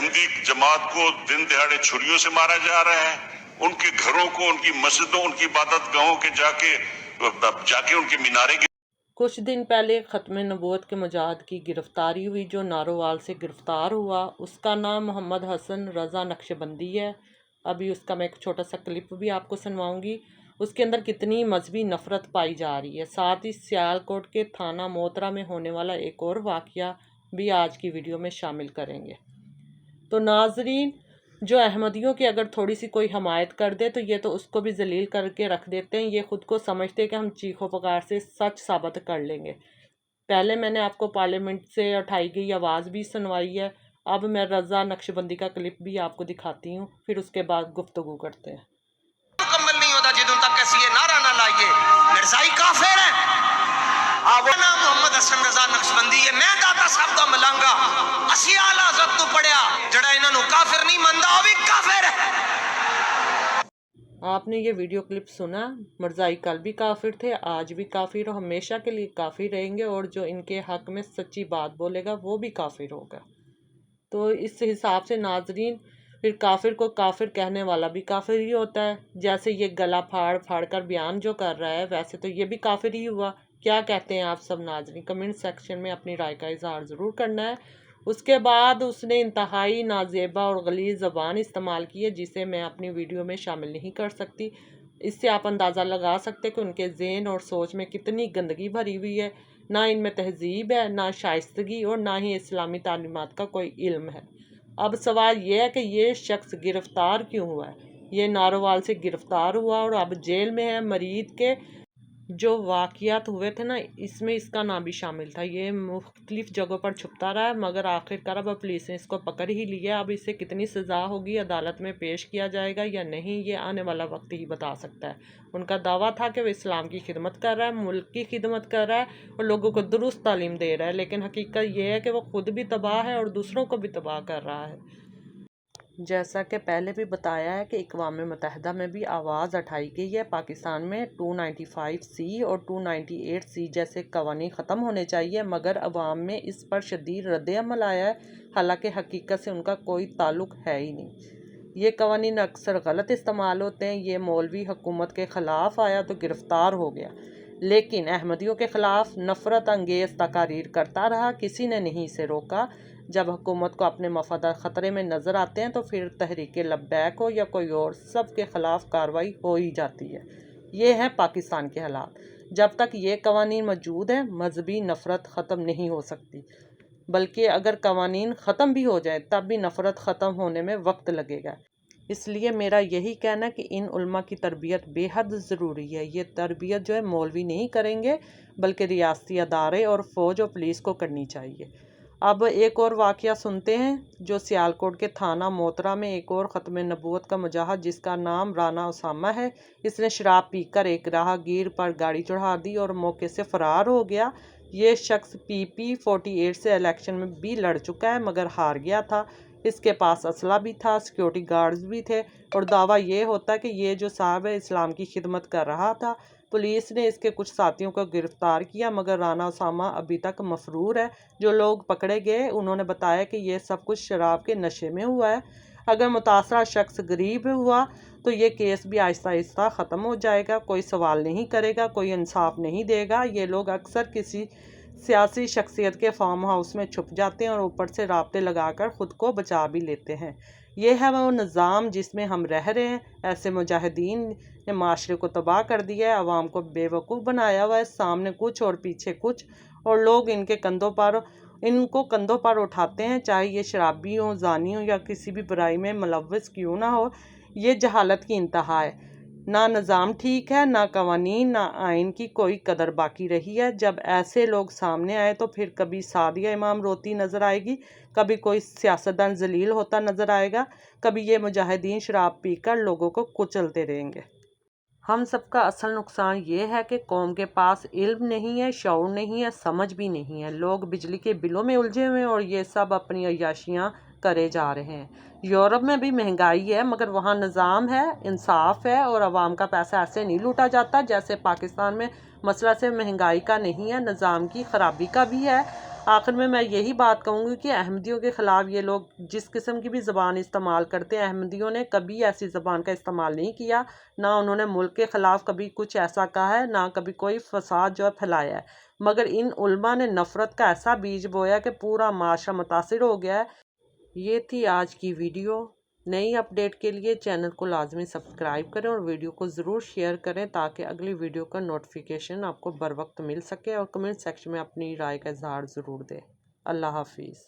अहमदी जमात को दिन दिहाड़े छुरियों से मारा जा रहा है, उनके घरों को, उनकी मस्जिदों, उनकी इबादत गाहों के जाके उनके मीनारे। कुछ दिन पहले ख़त्म नबूवत के मुजाहिद की गिरफ़्तारी हुई। जो नारोवाल से गिरफ़्तार हुआ उसका नाम मोहम्मद हसन रज़ा नक्शबंदी है। अभी उसका मैं एक छोटा सा क्लिप भी आपको सुनवाऊंगी। उसके अंदर कितनी मजहबी नफ़रत पाई जा रही है। साथ ही सियालकोट के थाना मोतरा में होने वाला एक और वाक़या भी आज की वीडियो में शामिल करेंगे। तो नाजरीन, जो अहमदियों की अगर थोड़ी सी कोई हमायत कर दे तो ये तो उसको भी जलील करके रख देते हैं। ये ख़ुद को समझते हैं कि हम चीखों पुकार से सच साबित कर लेंगे। पहले मैंने आपको पार्लियामेंट से उठाई गई आवाज़ भी सुनवाई है। अब मैं रज़ा नक्शबंदी का क्लिप भी आपको दिखाती हूँ, फिर उसके बाद गुफ्तगू करते हैं। मुकम्मल नहीं होता जिदों तक ऐसी नारा ना लाइए मिर्जाई काफिर है। नाम मोहम्मद हसन रज़ा नक्शबंदी है। मैं दाता साहब दा मलांगा असी आला हज़रत तो पढ़िया जड़ा इन्हां नूं काफिर नहीं मनदा वो भी काफिर है। आपने ये वीडियो क्लिप सुना। मिर्ज़ाई कल भी काफिर थे, आज भी काफिर और हमेशा के लिए काफिर रहेंगे, और जो इनके हक में सच्ची बात बोलेगा वो भी काफिर होगा। तो इस हिसाब से नाजरीन, फिर काफिर को काफिर कहने वाला भी काफिर ही होता है। जैसे ये गला फाड़ फाड़ कर बयान जो कर रहा है, वैसे तो ये भी काफिर ही हुआ। क्या कहते हैं आप सब नाजरीन? कमेंट सेक्शन में अपनी राय का इजहार ज़रूर करना है। उसके बाद उसने इंतहाई नाजेबा और गलीज़ ज़बान इस्तेमाल की है, जिसे मैं अपनी वीडियो में शामिल नहीं कर सकती। इससे आप अंदाज़ा लगा सकते कि उनके ज़हन और सोच में कितनी गंदगी भरी हुई है। ना इनमें तहजीब है, ना शाइस्तगी, और ना ही इस्लामी तालीमात का कोई इल्म है। अब सवाल ये है कि ये शख्स गिरफ़्तार क्यों हुआ है? ये नारोवाल से गिरफ़्तार हुआ और अब जेल में है। मरीद के जो वाक़यात हुए थे ना, इसमें इसका नाम भी शामिल था। ये मुख्तलिफ जगहों पर छुपता रहा है, मगर आखिरकार अब पुलिस ने इसको पकड़ ही लिया। अब इसे कितनी सज़ा होगी, अदालत में पेश किया जाएगा या नहीं, ये आने वाला वक्त ही बता सकता है। उनका दावा था कि वो इस्लाम की खिदमत कर रहा है, मुल्क की खिदमत कर रहा है और लोगों को दुरुस्त तालीम दे रहा है, लेकिन हकीकत ये है कि वो खुद भी तबाह है और दूसरों को भी तबाह कर रहा है। जैसा कि पहले भी बताया है कि अक़वाम मुत्तहिदा में भी आवाज़ उठाई गई है। पाकिस्तान में 295C और 298C जैसे कवानीन ख़त्म होने चाहिए, मगर अवाम में इस पर शदीद रद्द-ए-अमल आया है, हालांकि हकीकत से उनका कोई ताल्लुक़ है ही नहीं। ये कवानीन अक्सर गलत इस्तेमाल होते हैं। ये मौलवी हुकूमत के ख़िलाफ़ आया तो गिरफ़्तार हो गया, लेकिन अहमदियों के ख़िलाफ़ नफ़रत अंगेज़ तकारीर करता रहा, किसी ने नहीं इसे रोका। जब हुकूमत को अपने मफादात ख़तरे में नज़र आते हैं तो फिर तहरीक लब्बैक हो या कोई और, सब के ख़िलाफ़ कार्रवाई हो ही जाती है। ये हैं पाकिस्तान के हालात। जब तक ये कवानीन मौजूद हैं, मजहबी नफ़रत ख़त्म नहीं हो सकती, बल्कि अगर कवानीन ख़त्म भी हो जाए तब भी नफ़रत ख़त्म होने में वक्त लगेगा। इसलिए मेरा यही कहना है कि इन उलमा की तरबियत बेहद ज़रूरी है। ये तरबियत जो है मौलवी नहीं करेंगे, बल्कि रियासती अदारे और फ़ौज और पुलिस को करनी चाहिए। अब एक और वाक़या सुनते हैं, जो सियालकोट के थाना मोतरा में एक और ख़त्म नबूवत का मुजाहिद, जिसका नाम राना उसामा है। इसने शराब पीकर एक राहगीर पर गाड़ी चढ़ा दी और मौके से फ़रार हो गया। ये शख्स PP 48 से इलेक्शन में भी लड़ चुका है, मगर हार गया था। इसके पास असला भी था, सिक्योरिटी गार्ड्स भी थे, और दावा ये होता है कि ये जो साहब है इस्लाम की खिदमत कर रहा था। पुलिस ने इसके कुछ साथियों को गिरफ्तार किया, मगर राना उसामा अभी तक मफरूर है। जो लोग पकड़े गए उन्होंने बताया कि ये सब कुछ शराब के नशे में हुआ है। अगर मुतासरा शख्स गरीब हुआ तो ये केस भी आहिस्ता आहिस्ता ख़त्म हो जाएगा। कोई सवाल नहीं करेगा, कोई इंसाफ नहीं देगा। ये लोग अक्सर किसी सियासी शख्सियत के फार्म हाउस में छुप जाते हैं और ऊपर से राब्ते लगाकर ख़ुद को बचा भी लेते हैं। ये है वो निज़ाम जिसमें हम रह रहे हैं। ऐसे मुजाहिदीन ने माशरे को तबाह कर दिया है, आवाम को बेवकूफ़ बनाया हुआ है। सामने कुछ और पीछे कुछ, और लोग इनको कंधों पर उठाते हैं, चाहे ये शराबी हो, जानी हो या किसी भी बुराई में मुलव्वस क्यों ना हो। ये जहालत की इंतहा है। ना निज़ाम ठीक है, ना कवानीन, ना आइन की कोई कदर बाकी रही है। जब ऐसे लोग सामने आए तो फिर कभी सादिया इमाम रोती नज़र आएगी, कभी कोई सियासतदान जलील होता नज़र आएगा, कभी ये मुजाहिदीन शराब पीकर लोगों को कुचलते रहेंगे। हम सबका असल नुकसान ये है कि कौम के पास इल्म नहीं है, शऊर नहीं है, समझ भी नहीं है। लोग बिजली के बिलों में उलझे हुए हैं और ये सब अपनी अय्याशियाँ करे जा रहे हैं। यूरोप में भी महंगाई है, मगर वहाँ निज़ाम है, इंसाफ है, और आवाम का पैसा ऐसे नहीं लूटा जाता जैसे पाकिस्तान में। मसला सिर्फ महंगाई का नहीं है, निज़ाम की ख़राबी का भी है। آخر میں یہی بات کہوں گی کہ احمدیوں کے خلاف یہ لوگ جس قسم کی بھی زبان استعمال کرتے ہیں، احمدیوں نے کبھی ایسی زبان کا استعمال نہیں کیا، نہ انہوں نے ملک کے خلاف کبھی کچھ ایسا کہا ہے، نہ کبھی کوئی فساد جو ہے پھیلایا ہے، مگر ان علماء نے نفرت کا ایسا بیج بویا کہ پورا معاشرہ متاثر ہو گیا ہے۔ یہ تھی آج کی ویڈیو۔ نئی اپڈیٹ کے لیے چینل کو لازمی سبسکرائب کریں اور ویڈیو کو ضرور شیئر کریں تاکہ اگلی ویڈیو کا نوٹیفیکیشن آپ کو بر وقت مل سکے، اور کمنٹ سیکشن میں اپنی رائے کا اظہار ضرور دیں۔ اللہ حافظ۔